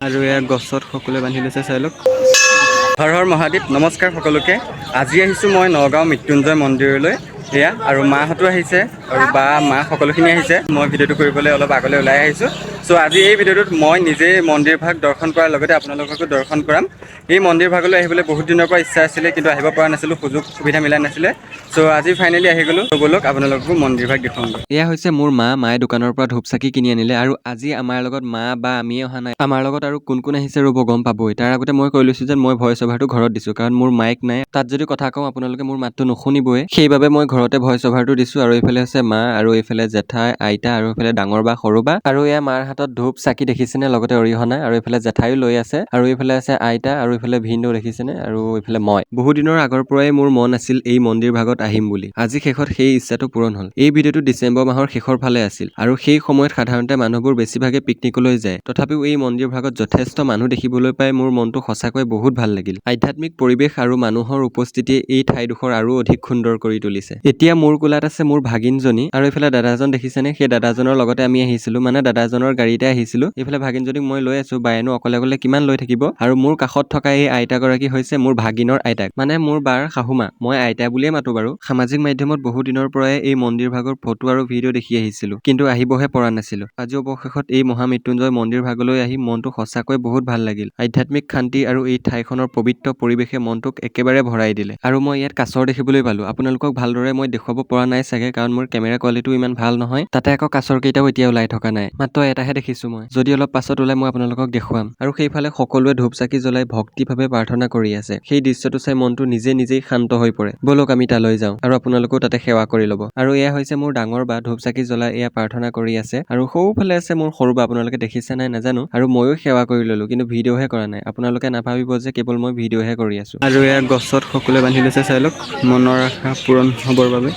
আৰু এয়া গছত সকলোৱে বান্ধি লৈছে চাই লওক। হৰ হৰ মহাদেৱ, নমস্কাৰ সকলোকে। আজি আহিছোঁ মই নগাঁও মৃত্যুঞ্জয় মন্দিৰলৈ। এয়া আৰু মাহঁতো আহিছে আৰু মা সকলোখিনি আহিছে। মই ভিডিঅ'টো কৰিবলৈ অলপ আগলৈ ওলাই আহিছোঁ। চ' আজি এই ভিডিঅ'টোত মই নিজেই মন্দিৰ ভাগ দৰ্শন কৰাৰ লগতে আপোনালোককো দৰ্শন কৰাম। এই মন্দিৰ ভাগলৈ আহিবলৈ বহুত দিনৰ পৰা ইচ্ছা আছিলে, কিন্তু আহিব পৰা নাছিলোঁ, সুবিধা মিলা নাছিলে। চ' আজি ফাইনেলি আহি গ'লোঁ। ব'লক আপোনালোককো মন্দিৰ ভাগ দেখুৱাওঁগৈ। এয়া হৈছে মোৰ মায়ে দোকানৰ পৰা ধূপ চাকি কিনি আনিলে, আৰু আজি আমাৰ লগত মা বা আমিয়ে অহা নাই। আমাৰ লগত আৰু কোন কোন আহিছে ৰ'ব, গম পাবই। তাৰ আগতে মই কৈ লৈছোঁ যে মই ভইচ অভাৰটো ঘৰত দিছোঁ, কাৰণ মোৰ মাইক নাই। তাত যদি কথা কওঁ আপোনালোকে মোৰ মাতটো নুশুনিবই, সেইবাবে মই ঘৰতে ভইচ অভাৰটো দিছোঁ। আৰু এইফালে আছে মা, আৰু এইফালে জেঠাই, আইতা, আৰু এইফালে ডাঙৰ বা সৰু বা, আৰু এয়া মাৰ হাতত ধূপ চাকি দেখিছেনে, লগতে অৰিহণা, আৰু এইফালে জেঠাইও লৈ আছে, আৰু এইফালে আছে আইতা, আৰু এইফালে ভিনদেউ দেখিছেনে, আৰু এইফালে মই। বহু দিনৰ আগৰ পৰাই মোৰ মন আছিল এই মন্দিৰ ভাগত আহিম বুলি। আজি শেষত সেই ইচ্ছাটো পূৰণ হ'ল। এই ভিডিঅ'টো ডিচেম্বৰ মাহৰ শেষৰ ফালে আছিল, আৰু সেই সময়ত সাধাৰণতে মানুহবোৰ বেছিভাগে পিকনিকলৈ যায়। তথাপিও এই মন্দিৰ ভাগত যথেষ্ট মানুহ দেখিবলৈ পাই মোৰ মনটো সঁচাকৈ বহুত ভাল লাগিল। আধ্যাত্মিক পৰিৱেশ আৰু মানুহৰ উপস্থিতিয়ে এই ঠাইডোখৰ আৰু অধিক সুন্দৰ কৰি তুলিছে। এতিয়া মোৰ কোলাত আছে মোৰ ভাগিনজনী, আৰু এইফালে দাদাজন দেখিছেনে, সেই দাদাজনৰ লগতে আমি আহিছিলোঁ, মানে দাদাজনৰ গাড়ীতে আহিছিলোঁ। এইফালে ভাগিনজনীক মই লৈ আছোঁ, বায়েনো অকলে অকলে কিমান লৈ থাকিব। আৰু মোৰ কাষত থকা এই আইতাগৰাকী হৈছে মোৰ ভাগিনৰ আইতাক, মানে মোৰ বাৰ শাহুমা। মই আইতা বুলিয়ে মাতো বাৰু। সামাজিক মাধ্যমত বহু দিনৰ পৰাই এই মন্দিৰ ভাগৰ ফটো আৰু ভিডিঅ' দেখি আহিছিলোঁ, কিন্তু আহিবহে পৰা নাছিলোঁ। আজি অৱশেষত এই মহামৃত্যুঞ্জয় মন্দিৰ ভাগলৈ আহি মনটো সঁচাকৈ বহুত ভাল লাগিল। আধ্যাত্মিক শান্তি আৰু এই ঠাইখনৰ পবিত্ৰ পৰিৱেশে মনটোক একেবাৰে ভৰাই দিলে। আৰু মই ইয়াত কাছৰ দেখিবলৈ পালোঁ। আপোনালোকক ভালদৰে মই দেখুৱাব পৰা নাই চাগে, কাৰণ মোৰ কেমেৰা কোৱালিটিও ইমান ভাল নহয়। তাতে আকৌ কাছৰ কেইটাও এতিয়া ওলাই থকা নাই, মাত্ৰ এটাহে দেখিছোঁ মই। যদি অলপ পাছত ওলাই মই আপোনালোকক দেখুৱাম। আৰু সেইফালে সকলোৱে ধূপ চাকি জ্বলাই ভক্তিভাৱে প্ৰাৰ্থনা কৰি আছে। সেই দৃশ্যটো চাই মনটো নিজেই শান্ত হৈ পৰে। ব'লক আমি তালৈ যাওঁ, আৰু আপোনালোকেও তাতে সেৱা কৰি ল'ব। আৰু এয়া হৈছে মোৰ ডাঙৰ বা, ধূপ চাকি জ্বলাই এয়া প্ৰাৰ্থনা কৰি আছে। আৰু সৌফালে আছে মোৰ সৰু বা, আপোনালোকে দেখিছে নাই নাজানো। আৰু ময়ো সেৱা কৰি ল'লোঁ, কিন্তু ভিডিঅ'হে কৰা নাই। আপোনালোকে নাভাবিব যে কেৱল মই ভিডিঅ'হে কৰি আছোঁ। আৰু এয়া গছত সকলোৱে বান্ধি লৈছে চাই লওক, মনৰ আশা পূৰণ হ'বৰ বাবে।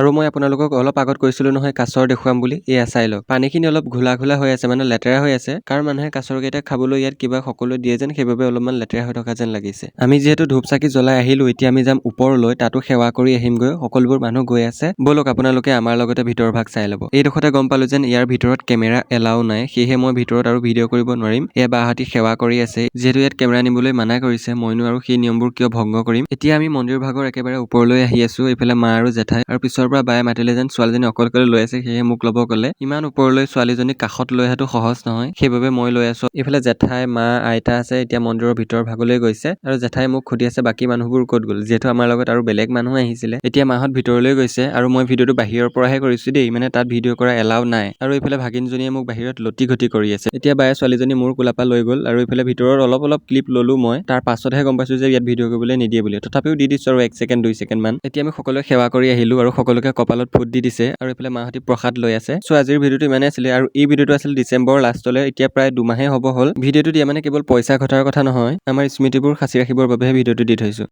আৰু মই আপোনালোকক অলপ আগত কৈছিলোঁ নহয় কাছৰ দেখুৱাম বুলি, এয়া চাই লওক। পানীখিনি অলপ ঘোলা ঘোলা হৈ আছে, মানে লেতেৰা হৈ আছে, কাৰণ মানুহে কাছৰ কেইটা খাবলৈ ইয়াত কিবা সকলোৱে দিয়ে যেন, সেইবাবে অলপমান লেতেৰা হৈ থকা যেন লাগিছে। আমি যিহেতু ধূপ চাকি জ্বলাই আহিলোঁ, এতিয়া আমি যাম ওপৰলৈ, তাতো সেৱা কৰি আহিমগৈ। সকলোবোৰ মানুহ গৈ আছে, ব'লক আপোনালোকে আমাৰ লগতে ভিতৰ ভাগ চাই ল'ব। এইডোখৰতে গম পালোঁ যেন ইয়াৰ ভিতৰত কেমেৰা এলাও নাই, সেয়েহে মই ভিতৰত আৰু ভিডিঅ' কৰিব নোৱাৰিম। এয়া বাহঁতি সেৱা কৰি আছে, যিহেতু ইয়াত কেমেৰা নিবলৈ মানা কৰিছে, মইনো আৰু সেই নিয়মবোৰ কিয় ভংগ কৰিম। এতিয়া আমি মন্দিৰ ভাগৰ একেবাৰে ওপৰলৈ আহি আছোঁ। এইফালে মা আৰু জেঠাই, আৰু পিছৰ পৰা বায়ে মাতিলে যেন ছোৱালীজনী অকলে লৈ আছে, সেয়েহে মোক ল'ব ক'লে। ইমান ওপৰলৈ ছোৱালীজনীক কাষত লৈ অহাটো সহজ নহয়, সেইবাবে মই লৈ আছোঁ। এইফালে জেঠাই, মা, আইতা আছে, এতিয়া মন্দিৰৰ ভিতৰ ভাগলৈ গৈছে। আৰু জেঠাই মোক সুধি আছে বাকী মানুহবোৰ ক'ত গ'ল, যিহেতু আমাৰ লগত আৰু বেলেগ মানুহ আহিছিলে। এতিয়া মাহঁত ভিতৰলৈ গৈছে, আৰু মই ভিডিঅ'টো বাহিৰৰ পৰাহে কৰিছোঁ দেই, মানে তাত ভিডিঅ' কৰা এলাও নাই। আৰু এইফালে ভাগিনজনীয়ে মোক বাহিৰত লটি ঘটি কৰি আছে। এতিয়া বায়ে ছোৱালীজনী মোৰ কোলাৰ পৰা লৈ গ'ল, আৰু এইফালে ভিতৰৰ অলপ ক্লিপ ল'লোঁ মই। তাৰ পাছতহে গম পাইছোঁ যে ইয়াত ভিডিঅ' কৰিবলৈ নিদিয়ে বুলি, তথাপিও দি দিছোঁ আৰু 1 ছেকেণ্ড 2 ছেকেণ্ড মান। এতিয়া আমি সকলোৱে সেৱা কৰি আহিলোঁ, আৰু সকলোকে কপালত ফুট দি দিছে, আৰু এইফালে মাহঁতি প্ৰসাদ লৈ আছে। চ' আজিৰ ভিডিঅ'টো ইমানেই আছিলে, আৰু এই ভিডিঅ'টো আছিল ডিচেম্বৰৰ লাষ্টলৈ, এতিয়া প্ৰায় 2 মাহে হ'ব হ'ল। ভিডিঅ'টো দিয়া মানে কেৱল পইচা ঘটাৰ কথা নহয়, আমাৰ স্মৃতিবোৰ সাঁচি ৰাখিবৰ বাবেহে ভিডিঅ'টো দি থৈছোঁ।